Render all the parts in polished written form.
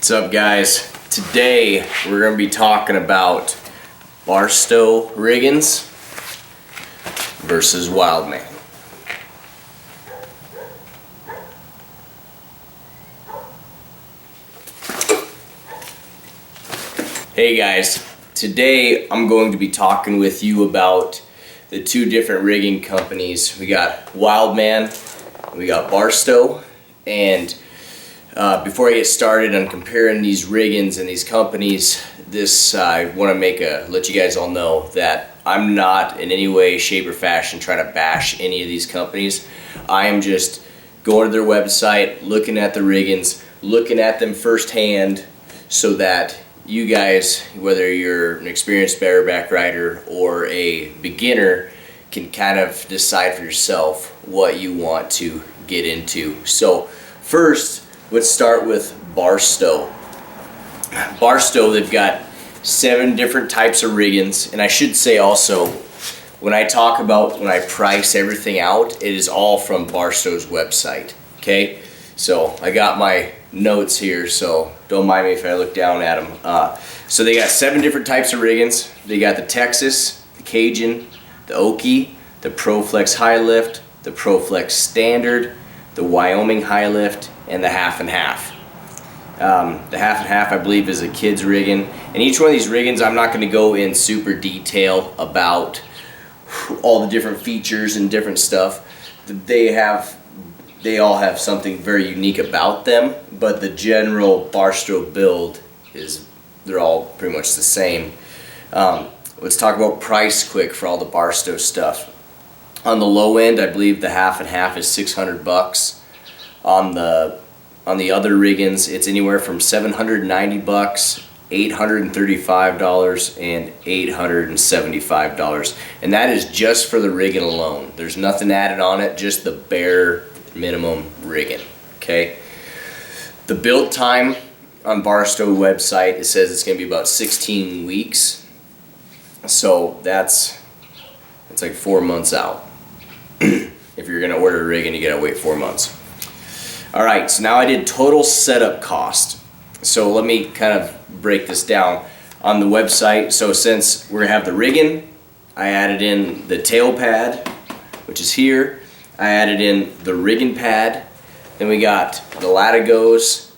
What's up, guys? Today we're going to be talking about Barstow Riggins versus Wildman. Hey guys, today I'm going to be talking with you about the two different rigging companies. We got Wildman, we got Barstow, and before I get started on comparing these riggins and these companies, I want to let you guys all know that I'm not in any way, shape, or fashion trying to bash any of these companies. I am just going to their website, looking at the riggins, looking at them firsthand, so that you guys, whether you're an experienced bareback rider or a beginner, can kind of decide for yourself what you want to get into. So first, let's start with Barstow. Barstow, they've got 7 different types of riggins, and I should say also, when I price everything out, it is all from Barstow's website, okay? So I got my notes here, so don't mind me if I look down at them. So they got 7 different types of riggins. They got the Texas, the Cajun, the Okie, the ProFlex High Lift, the ProFlex Standard, the Wyoming High Lift, and the half and half. The half and half, I believe, is a kid's riggin. And each one of these riggins, I'm not going to go in super detail about all the different features and different stuff. They all have something very unique about them, but the general Barstow build they're all pretty much the same. Let's talk about price quick for all the Barstow stuff. On the low end, I believe the half and half is $600. On the other riggins, it's anywhere from $790, $835, and $875, and that is just for the riggin alone. There's nothing added on it, just the bare minimum riggin. Okay. The build time on Barstow website, it says it's going to be about 16 weeks, so it's like 4 months out. If you're going to order a riggin, you got to wait 4 months. Alright, so now I did total setup cost. So let me kind of break this down on the website. So since we're going to have the riggin, I added in the tail pad, which is here. I added in the riggin pad. Then we got the latigos,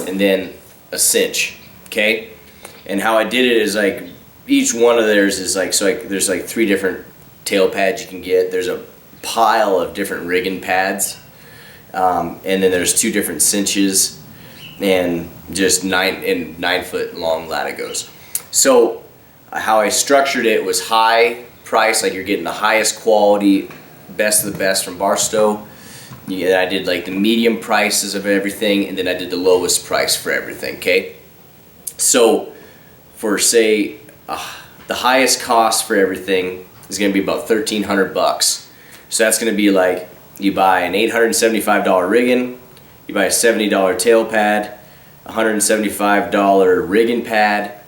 and then a cinch. Okay? And how I did it is like each one of theirs is like, there's like 3 different tail pads you can get. There's a pile of different riggin pads. And then there's 2 different cinches and just 9 foot long latigos. So how I structured it was high price, like you're getting the highest quality, best of the best from Barstow. I did like the medium prices of everything, and then I did the lowest price for everything. Okay, so for say the highest cost for everything is going to be about $1,300. So that's going to be like, you buy an $875 riggin, you buy a $70 tail pad, $175 riggin pad,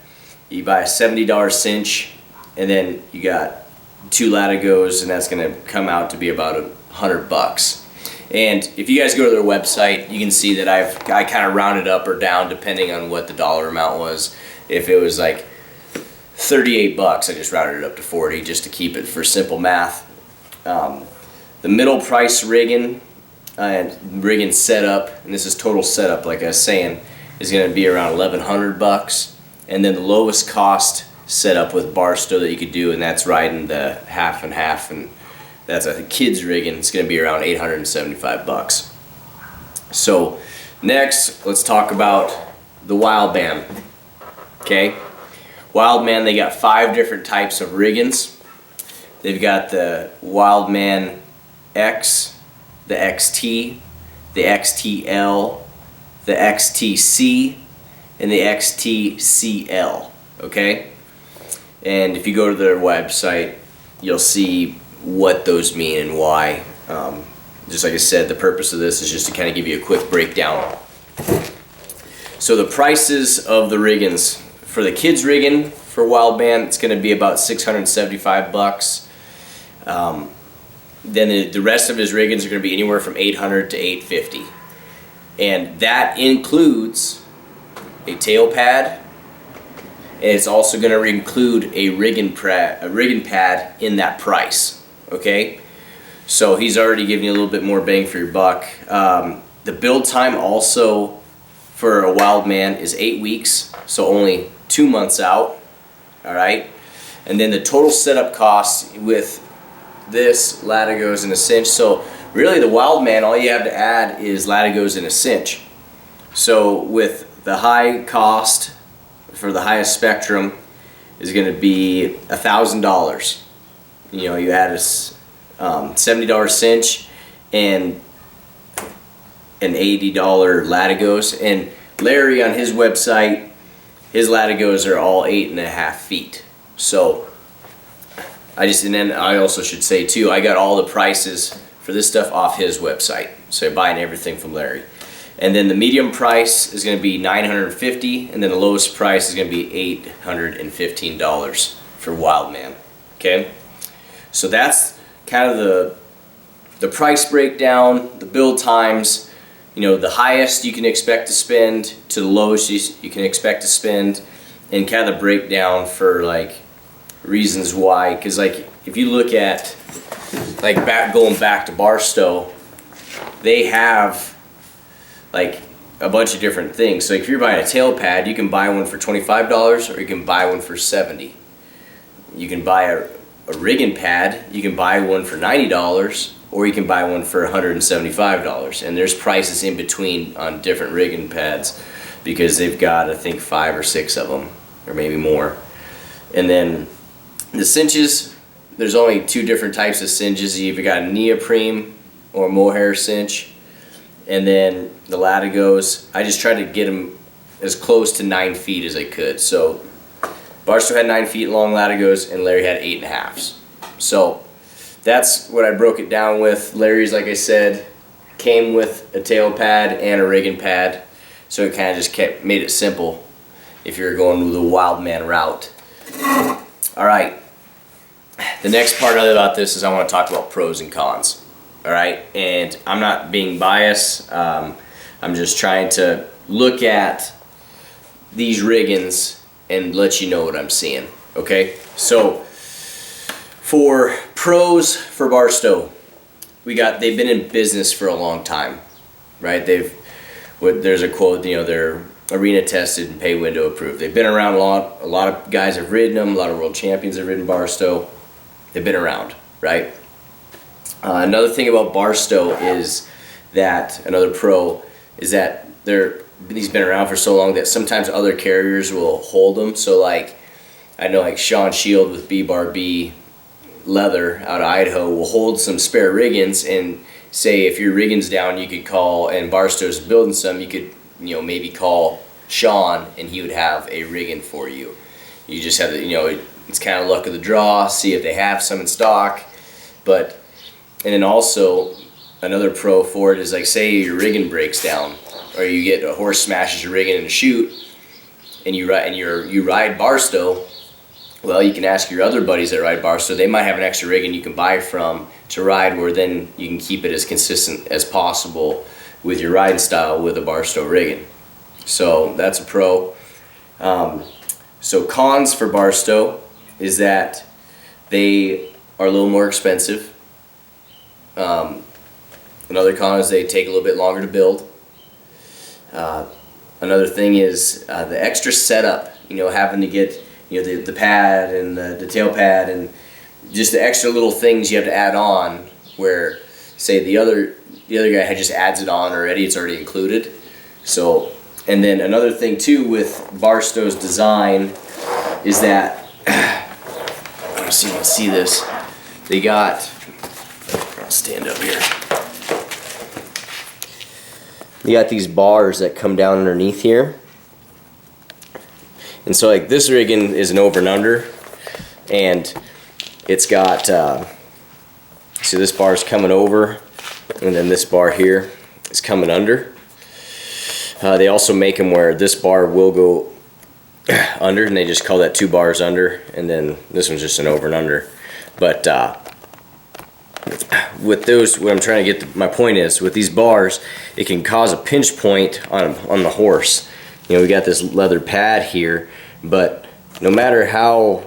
you buy a $70 cinch, and then you got 2 latigos, and that's going to come out to be about $100. And if you guys go to their website, you can see that I kind of rounded up or down depending on what the dollar amount was. If it was like $38, I just rounded it up to 40 just to keep it for simple math. The middle price riggin and riggin setup, and this is total setup like I was saying, is going to be around $1,100. And then the lowest cost setup with Barstow that you could do, and that's riding the half and half, and that's a kid's riggin, it's going to be around $875. So next, let's talk about the Wildman. Okay, Wildman, they got 5 different types of riggins. They've got the Wildman X, the XT, the XTL, the XTC, and the XTCL. Okay, and if you go to their website, you'll see what those mean and why. Just like I said, the purpose of this is just to kind of give you a quick breakdown. So the prices of the riggins for the kids riggin for Wildman, it's going to be about $675. Then the rest of his riggins are going to be anywhere from $800 to $850, and that includes a tail pad, and it's also going to include a rigging pad in that price. Okay, so he's already giving you a little bit more bang for your buck. The build time also for a Wildman is 8 weeks, so only 2 months out. All right, and then the total setup cost with this Latigos and a cinch. So really, the Wildman, all you have to add is Latigos and a cinch. So with the high cost for the highest spectrum is going to be $1,000. You know, you add a $70 cinch and an $80 Latigos. And Larry on his website, his Latigos are all 8.5 feet. So and then I also should say too, I got all the prices for this stuff off his website. So you're buying everything from Larry. And then the medium price is going to be $950, and then the lowest price is going to be $815 for Wildman. Okay, so that's kind of the price breakdown, the build times. You know, the highest you can expect to spend to the lowest you can expect to spend, and kind of the breakdown for like reasons why. Because like if you look at like going back to Barstow, they have like a bunch of different things. So if you're buying a tail pad, you can buy one for $25 or you can buy one for $70. You can buy a rigging pad, you can buy one for $90 or you can buy one for $175. And there's prices in between on different rigging pads because they've got, I think, 5 or 6 of them or maybe more. And then the cinches, there's only 2 different types of cinches. You've either got a neoprene or mohair cinch. And then the Latigos, I just tried to get them as close to 9 feet as I could. So Barstow had 9 feet long Latigos and Larry had 8.5. So that's what I broke it down with. Larry's, like I said, came with a tail pad and a rigging pad. So it kind of just made it simple if you're going the Wildman route. All right. The next part about this is I want to talk about pros and cons. All right, and I'm not being biased. I'm just trying to look at these riggins and let you know what I'm seeing. Okay, so for pros for Barstow, they've been in business for a long time, right? There's a quote, you know, they're arena tested and pay window approved. They've been around a lot. A lot of guys have ridden them. A lot of world champions have ridden Barstow. They've been around, right? Another thing about Barstow is that, another pro, is that he's been around for so long that sometimes other carriers will hold them. So like, I know like Sean Shield with B-Bar B Leather out of Idaho will hold some spare riggins, and say if your riggin's down, you could call, and Barstow's building some, you could, you know, maybe call Sean and he would have a riggin for you. You just have to, you know, it's kind of luck of the draw, see if they have some in stock. And then also, another pro for it is like, say your rigging breaks down, or you get a horse smashes your rigging in a chute, and you ride Barstow. Well, you can ask your other buddies that ride Barstow. They might have an extra rigging you can buy from to ride, where then you can keep it as consistent as possible with your riding style with a Barstow rigging. So that's a pro. So cons for Barstow is that they are a little more expensive. Another con is they take a little bit longer to build. Another thing is the extra setup, you know, having to get, you know, the pad and the tail pad and just the extra little things you have to add on, where say the other guy just adds it on already, it's already included. So, and then another thing too with Barstow's design is that, I don't know if you can see this, they got, I'll stand up here. You got these bars that come down underneath here. And so like this rigging is an over and under, and it's got, see this bar's coming over, and then this bar here is coming under. They also make them where this bar will go under, and they just call that 2 bars under, and then this one's just an over and under. But with those, what I'm trying to get, my point is, with these bars, it can cause a pinch point on the horse. we got this leather pad here, but no matter how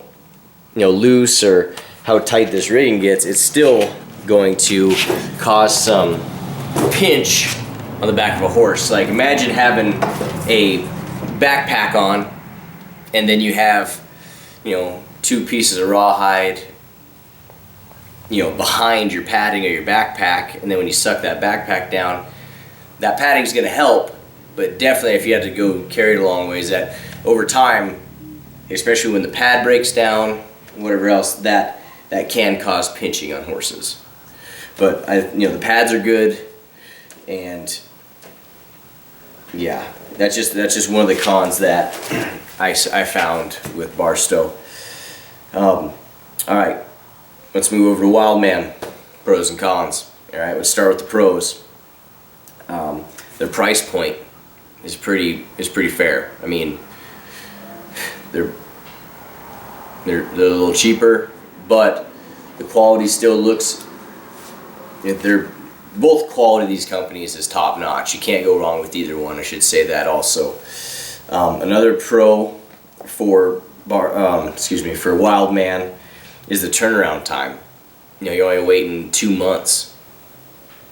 loose or how tight this rigging gets, it's still going to cause some pinch on the back of a horse. Like, imagine having a backpack on and then you have 2 pieces of rawhide behind your padding or your backpack, and then when you suck that backpack down, that padding is going to help, but definitely if you had to go carry it a long ways, that over time, especially when the pad breaks down, whatever else, that can cause pinching on horses. But the pads are good, and yeah, that's just one of the cons that I found with Barstow. All right, let's move over to Wildman, pros and cons. All right, let's start with the pros. Their price point is pretty fair. I mean, they're a little cheaper, but the quality still looks. They're both quality of these companies is top notch. You can't go wrong with either one. I should say that also. Another pro for Wildman is the turnaround time. You're only waiting 2 months.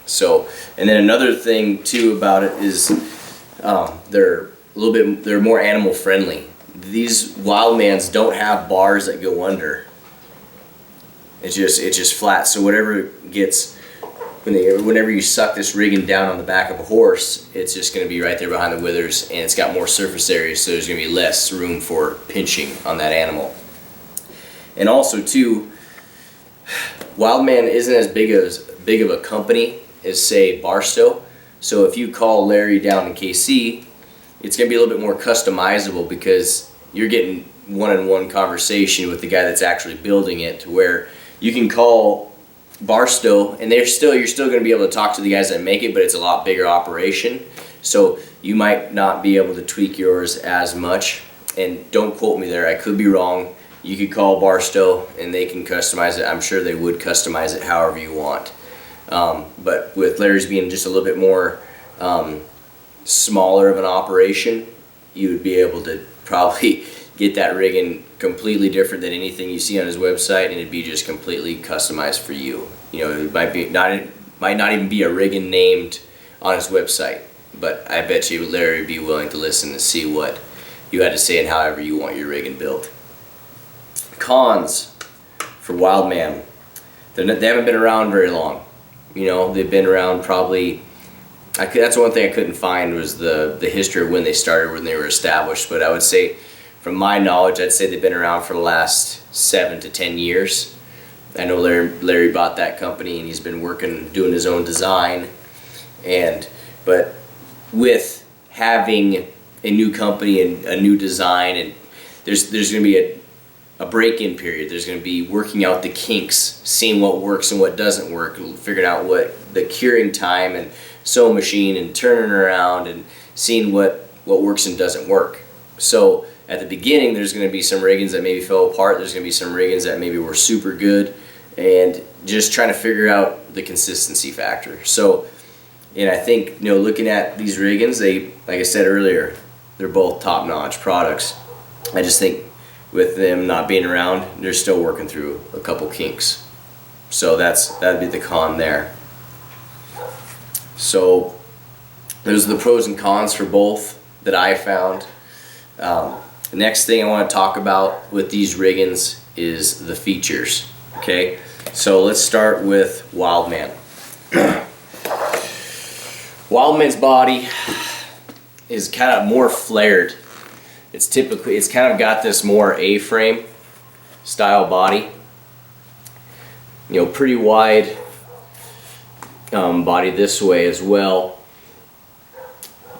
So, and then another thing too about it is they're more animal friendly. These Wildmans don't have bars that go under. It's just flat. So whatever gets whenever you suck this rigging down on the back of a horse, it's just going to be right there behind the withers, and it's got more surface area, so there's going to be less room for pinching on that animal. And also too, Wildman isn't as big of a company as, say, Barstow. So if you call Larry down in KC, it's going to be a little bit more customizable because you're getting one-on-one conversation with the guy that's actually building it, to where you can call Barstow and you're still going to be able to talk to the guys that make it, but it's a lot bigger operation. So you might not be able to tweak yours as much. And don't quote me there, I could be wrong. You could call Barstow and they can customize it. I'm sure they would customize it however you want. But with Larry's being just a little bit more smaller of an operation, you would be able to probably get that rigging completely different than anything you see on his website, and it'd be just completely customized for you. It might not even be a rigging named on his website, but I bet you Larry would be willing to listen and see what you had to say and however you want your rigging built. Cons for Wildman: they haven't been around very long. They've been around probably. That's one thing I couldn't find was the history of when they started, when they were established. But I would say, from my knowledge, I'd say they've been around for the last 7 to 10 years. I know Larry bought that company and he's been doing his own design. But with having a new company and a new design, and there's going to be a break-in period. There's going to be working out the kinks, seeing what works and what doesn't work, figuring out what the curing time and sewing machine and turning around and seeing what works and doesn't work. So at the beginning, there's going to be some riggings that maybe fell apart. There's going to be some riggings that maybe were super good, and just trying to figure out the consistency factor. So, and I think, looking at these riggings, like I said earlier, they're both top-notch products. I just think with them not being around, they're still working through a couple kinks. So that'd be the con there. So those are the pros and cons for both that I found. The next thing I want to talk about with these riggings is the features. Okay, so let's start with Wildman. Wildman's body is kind of more flared. It's kind of got this more A-frame style body. Pretty wide body this way as well.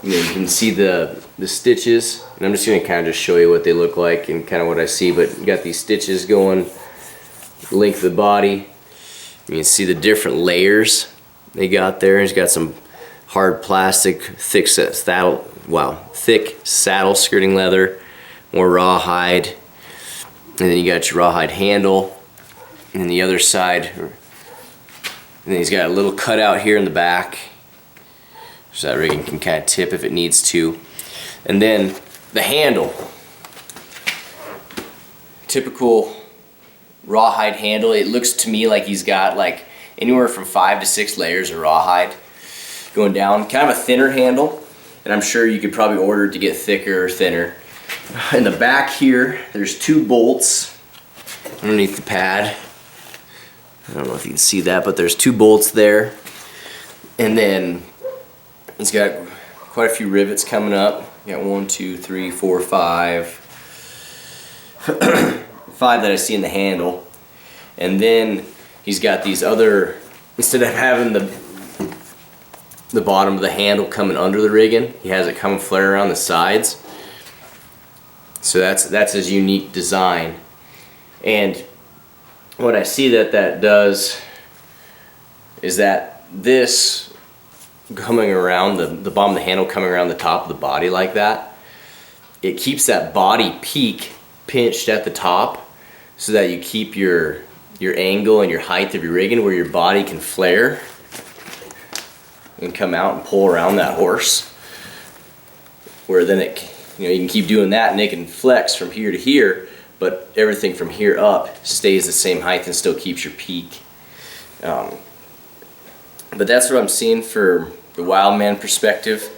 You can see the stitches, and I'm just going to kind of just show you what they look like and kind of what I see. But you got these stitches going length of the body. You can see the different layers they got there. It's got some hard plastic, thick saddle skirting leather, more rawhide, and then you got your rawhide handle, and then the other side, and then he's got a little cutout here in the back, so that rigging can kind of tip if it needs to. And then the handle, typical rawhide handle. It looks to me like he's got like anywhere from 5 to 6 layers of rawhide going down. Kind of a thinner handle, and I'm sure you could probably order it to get thicker or thinner. In the back here, there's 2 bolts underneath the pad. I don't know if you can see that, but there's 2 bolts there. And then he's got quite a few rivets coming up. You got 1, 2, 3, 4, 5. 5 that I see in the handle. And then he's got these other, instead of having the bottom of the handle coming under the rigging, he has it come flare around the sides. So that's his unique design. And what I see that does is that this coming around, the bottom of the handle coming around the top of the body like that, it keeps that body peak pinched at the top so that you keep your angle and your height of your rigging where your body can flare and come out and pull around that horse, where then you can keep doing that and it can flex from here to here, but everything from here up stays the same height and still keeps your peak. But that's what I'm seeing for the Wildman perspective.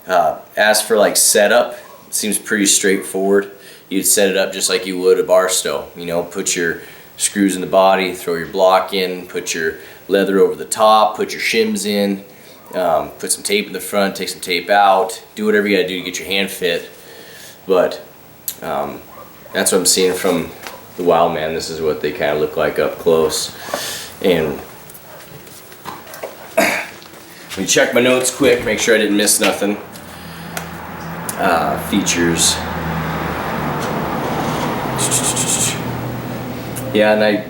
As for like setup, it seems pretty straightforward. You'd set it up just like you would a Barstow. Put your screws in the body, throw your block in, put your leather over the top, put your shims in, put some tape in the front, take some tape out, do whatever you gotta do to get your hand fit. But that's what I'm seeing from the Wildman. This is what they kind of look like up close. And let me check my notes quick, make sure I didn't miss nothing. Features. Yeah, and I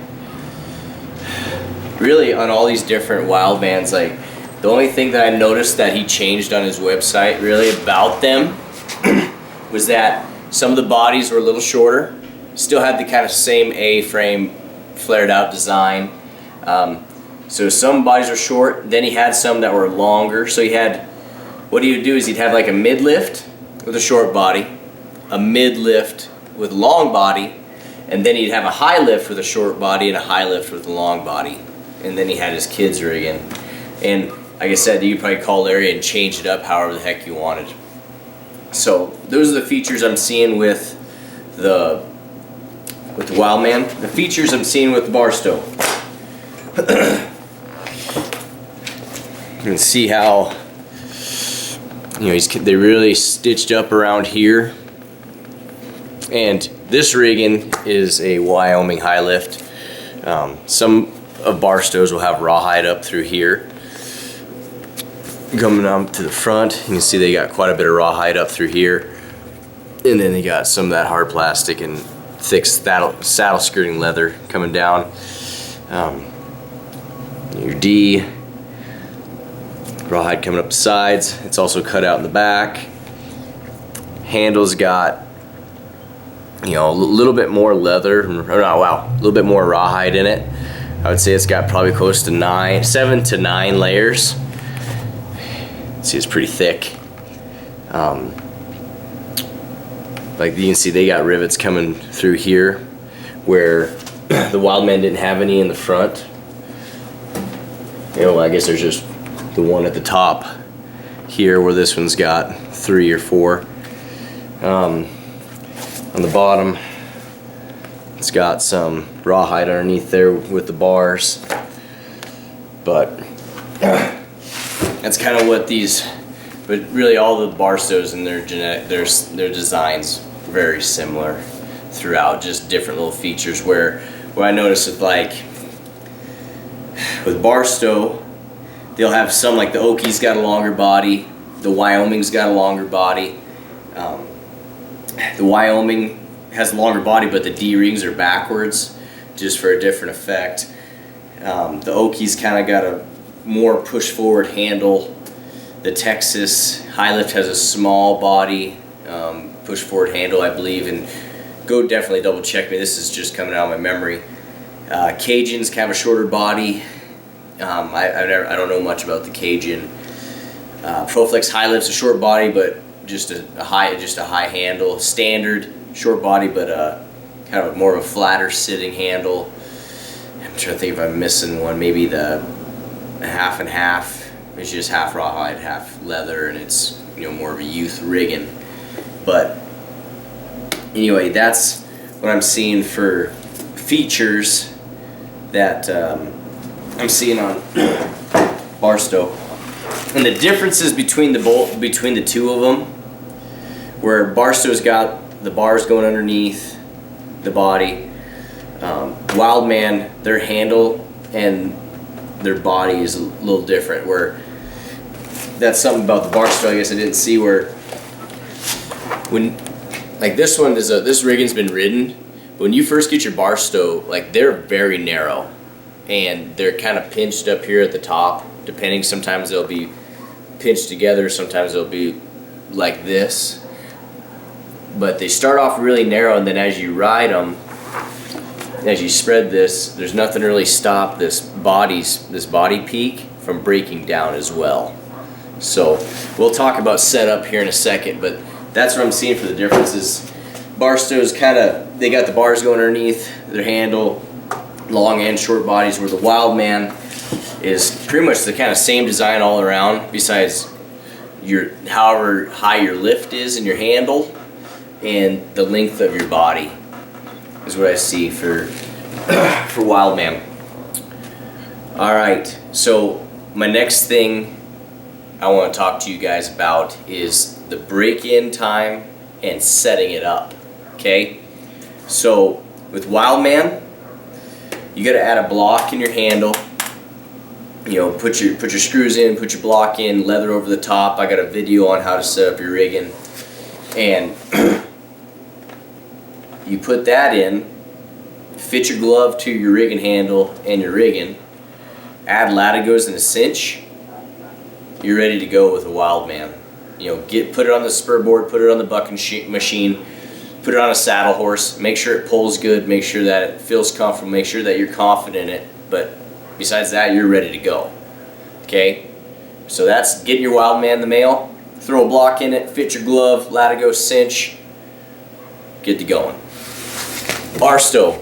really, on all these different Wildmans, like the only thing that I noticed that he changed on his website really about them was that some of the bodies were a little shorter, still had the kind of same A-frame flared out design. So some bodies were short, then he had some that were longer. So he had, what he would do is he'd have like a mid-lift with a short body, a mid-lift with a long body, and then he'd have a high lift with a short body and a high lift with a long body. And then he had his kids rigging. And like I said, you could probably call Larry and change it up however the heck you wanted. So those are the features I'm seeing with the Wildman. The features I'm seeing with the Barstow. You can see how they really stitched up around here. And this rigging is a Wyoming high lift. Some of Barstow's will have rawhide up through here. Coming up to the front, you can see they got quite a bit of rawhide up through here. And then they got some of that hard plastic and thick saddle skirting leather coming down. Your D, rawhide coming up the sides. It's also cut out in the back. Handle's got a little bit more leather, a little bit more rawhide in it. I would say it's got probably close to 7 to 9 layers. See, it's pretty thick. Like you can see, they got rivets coming through here where the Wildman didn't have any in the front. I guess there's just the one at the top here where this one's got 3 or 4. On the bottom, it's got some rawhide underneath there with the bars, but that's kind of what but really all the Barstows and their designs very similar throughout, just different little features where I noticed with Barstow, they'll have some, like the Okie's got a longer body, the Wyoming's got a longer body. The Wyoming has a longer body, but the D-rings are backwards, just for a different effect. The Okie's kind of got a more push-forward handle. The Texas high lift has a small body, push-forward handle, I believe. And go definitely double-check me. This is just coming out of my memory. Cajun's kind of a shorter body. I don't know much about the Cajun. Proflex high lift's a short body, but just a high handle, standard short body, but kind of more of a flatter sitting handle. I'm trying to think if I'm missing one. Maybe the half and half. It's just half rawhide, half leather, and it's more of a youth rigging. But anyway, that's what I'm seeing for features that I'm seeing on Barstow. And the differences between the two of them, where Barstow's got the bars going underneath the body, Wildman, their handle and their body is a little different. Where that's something about the Barstow I guess I didn't see, where when like this one is this rigging's been ridden, but when you first get your Barstow, like they're very narrow and they're kind of pinched up here at the top. Depending, sometimes they'll be pinched together, sometimes they'll be like this. But they start off really narrow, and then as you ride them, as you spread this, there's nothing to really stop this body peak from breaking down as well. So we'll talk about setup here in a second, but that's what I'm seeing for the differences. Barstow's they got the bars going underneath their handle, long and short bodies, where the Wildman is pretty much the kind of same design all around, besides however high your lift is in your handle and the length of your body is what I see for Wildman. All right, so my next thing I want to talk to you guys about is the break-in time and setting it up. Okay, so with Wildman, you got to add a block in your handle. Put your screws in, put your block in, leather over the top. I got a video on how to set up your rigging, and you put that in, fit your glove to your rigging handle and your rigging, add latigos and a cinch. You're ready to go with a Wildman. Put it on the spur board, put it on the bucking machine, put it on a saddle horse. Make sure it pulls good, make sure that it feels comfortable, make sure that you're confident in it. But besides that, you're ready to go. Okay? So that's getting your Wildman in the mail. Throw a block in it, fit your glove, latigo, cinch, get to going. Barstow.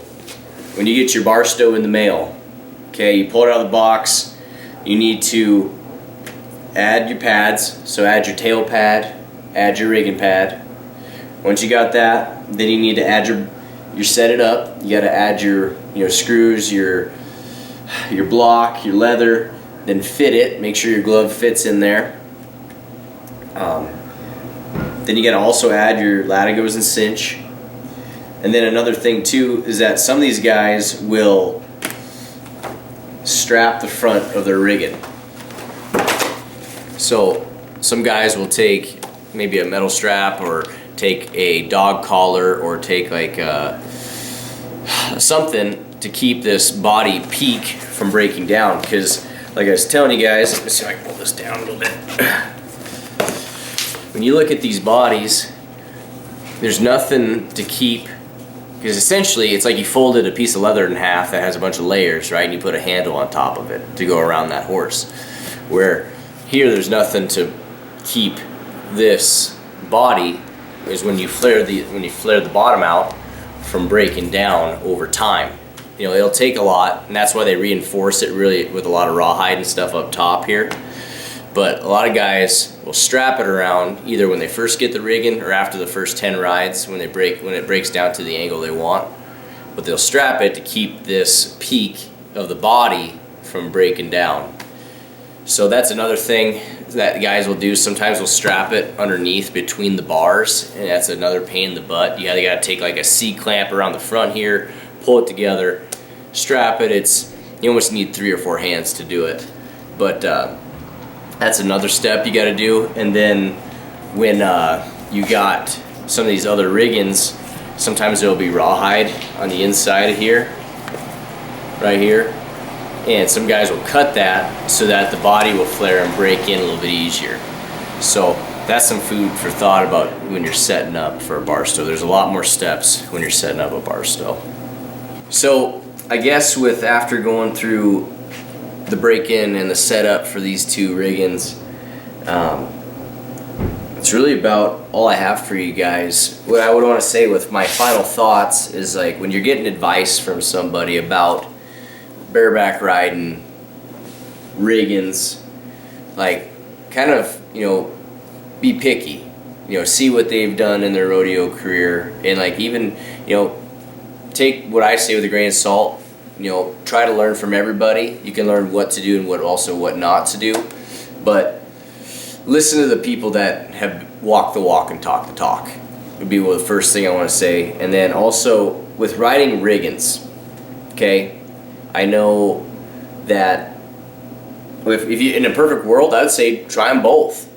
When you get your Barstow in the mail, okay, you pull it out of the box, you need to add your pads. So add your tail pad, add your rigging pad. Once you got that, then you need to add your set it up. You got to add your screws, your block, your leather, then fit it. Make sure your glove fits in there. Then you got to also add your latigos and cinch. And then another thing too is that some of these guys will strap the front of their rigging. So some guys will take maybe a metal strap, or take a dog collar, or take like something to keep this body peak from breaking down. Because like I was telling you guys, let me see if I can pull this down a little bit. When you look at these bodies, there's nothing to keep, because essentially it's like you folded a piece of leather in half that has a bunch of layers, right? And you put a handle on top of it to go around that horse. Where here there's nothing to keep this body, is when you flare the bottom out from breaking down over time. It'll take a lot, and that's why they reinforce it really with a lot of rawhide and stuff up top here. But a lot of guys will strap it around either when they first get the rigging or after the first 10 rides when it breaks down to the angle they want. But they'll strap it to keep this peak of the body from breaking down. So that's another thing that guys will do. Sometimes they'll strap it underneath between the bars, and that's another pain in the butt. You got to take like a C-clamp around the front here, pull it together, strap it. You almost need 3 or 4 hands to do it. But that's another step you got to do. And then when you got some of these other riggings, sometimes there'll be rawhide on the inside of here, right here. And some guys will cut that so that the body will flare and break in a little bit easier. So that's some food for thought about when you're setting up for a Barstow. There's a lot more steps when you're setting up a Barstow. So I guess after going through the break-in and the setup for these two riggings, it's really about all I have for you guys. What I would want to say with my final thoughts is, like, when you're getting advice from somebody about bareback riding, Riggins, like, kind of, be picky. See what they've done in their rodeo career, and, like, even, take what I say with a grain of salt. Try to learn from everybody. You can learn what to do and what not to do, but listen to the people that have walked the walk and talked the talk. Would be the first thing I want to say. And then also with riding Riggins, okay, I know that if you, in a perfect world, I would say try them both.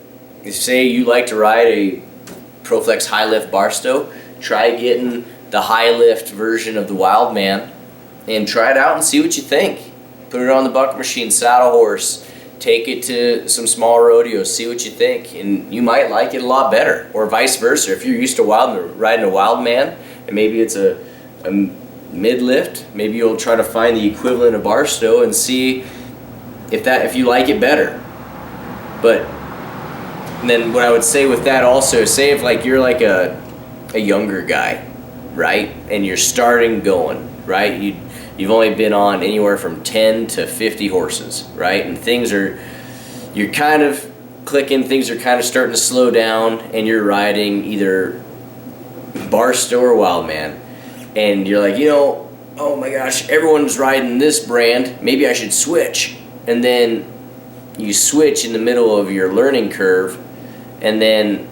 If you say you like to ride a ProFlex high lift Barstow, try getting the high lift version of the Wildman and try it out and see what you think. Put it on the bucket machine, saddle horse, take it to some small rodeos, see what you think, and you might like it a lot better, or vice versa. If you're used to riding a Wildman, and maybe it's a mid-lift, maybe you'll try to find the equivalent of Barstow and see if you like it better. But then what I would say with that also is, say if like you're like a younger guy, right, and you're starting going, right, you've only been on anywhere from 10 to 50 horses, right, and you're kind of clicking, things are kind of starting to slow down, and you're riding either Barstow or Wildman, and you're like, oh my gosh, everyone's riding this brand, maybe I should switch. And then you switch in the middle of your learning curve, and then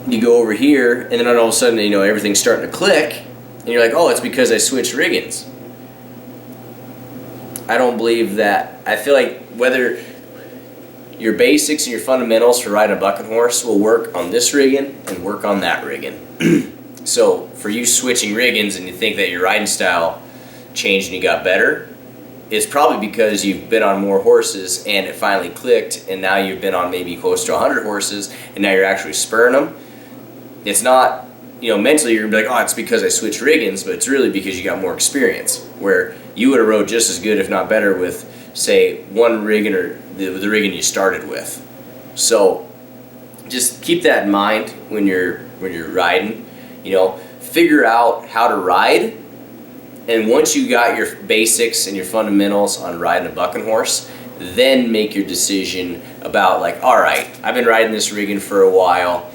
you go over here, and then all of a sudden, everything's starting to click, and you're like, oh, it's because I switched Riggins. I don't believe that. I feel like whether your basics and your fundamentals for riding a bucking horse will work on this rigging and work on that rigging. So for you switching Riggins and you think that your riding style changed and you got better, it's probably because you've been on more horses and it finally clicked, and now you've been on maybe close to 100 horses and now you're actually spurring them. It's not, mentally you're going to be like, oh, it's because I switched Riggins, but it's really because you got more experience, where you would have rode just as good, if not better, with, say, one rigging or the rigging you started with. So just keep that in mind when you're riding. Figure out how to ride, and once you got your basics and your fundamentals on riding a bucking horse, then make your decision about, like, all right, I've been riding this rigging for a while.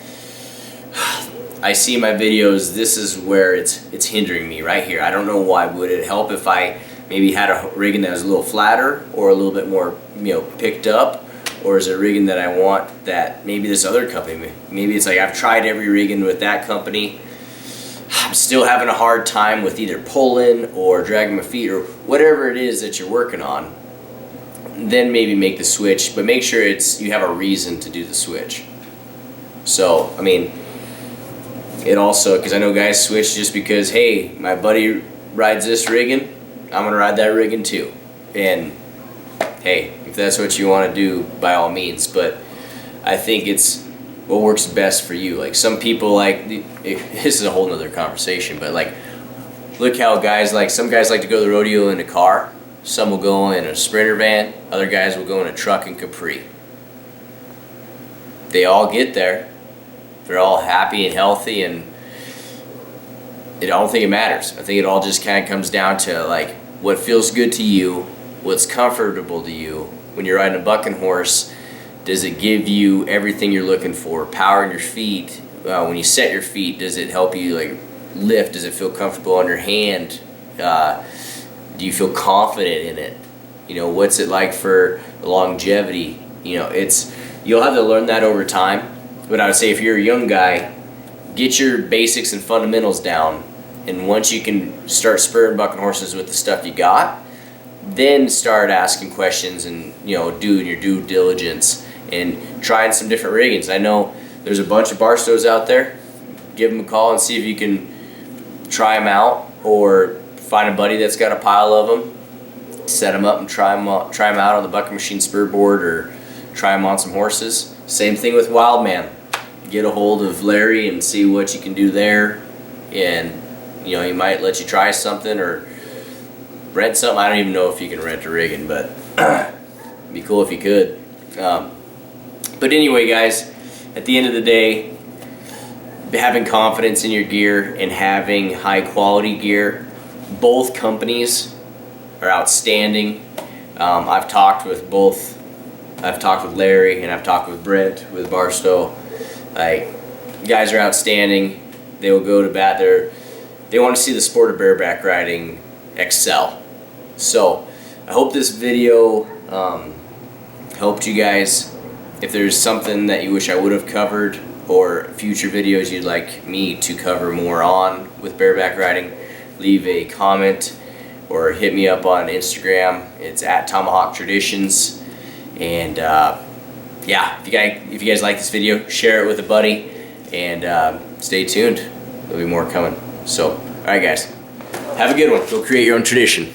I see my videos, this is where it's hindering me right here. I don't know why. Would it help if I maybe had a rigging that was a little flatter or a little bit more, picked up? Or is it a rigging that I want that maybe this other company, maybe it's like I've tried every rigging with that company, I'm still having a hard time with either pulling or dragging my feet or whatever it is that you're working on, then maybe make the switch, but make sure you have a reason to do the switch. So, I mean, it also, because I know guys switch just because, hey, my buddy rides this rigging, I'm going to ride that rigging too. And hey, if that's what you want to do, by all means, but I think it's what works best for you. Like, some people this is a whole nother conversation, but like, look how some guys like to go to the rodeo in a car, some will go in a Sprinter van, other guys will go in a truck and Capri. They all get there, they're all happy and healthy, and I don't think it matters. I think it all just kind of comes down to like what feels good to you, what's comfortable to you. When you're riding a bucking horse, does it give you everything you're looking for? Power in your feet. When you set your feet, does it help you like lift? Does it feel comfortable on your hand? Do you feel confident in it? What's it like for longevity? You'll have to learn that over time. But I would say if you're a young guy, get your basics and fundamentals down, and once you can start spurring bucking horses with the stuff you got, then start asking questions and doing your due diligence and trying some different riggings. I know there's a bunch of Barstows out there. Give them a call and see if you can try them out, or find a buddy that's got a pile of them, set them up and try them out on the bucking machine spur board, or try them on some horses. Same thing with Wildman. Get a hold of Larry and see what you can do there, and he might let you try something or rent something. I don't even know if you can rent a rigging, but it'd be cool if you could. But anyway, guys, at the end of the day, having confidence in your gear and having high quality gear, both companies are outstanding. I've talked with both. I've talked with Larry and I've talked with Brent with Barstow. Like, you guys are outstanding. They will go to bat. They want to see the sport of bareback riding excel. So I hope this video helped you guys. If there's something that you wish I would have covered or future videos you'd like me to cover more on with bareback riding, leave a comment or hit me up on Instagram. It's at Tomahawk Traditions. And yeah, if you guys like this video, share it with a buddy, and stay tuned. There'll be more coming. So, alright guys, have a good one. Go create your own tradition.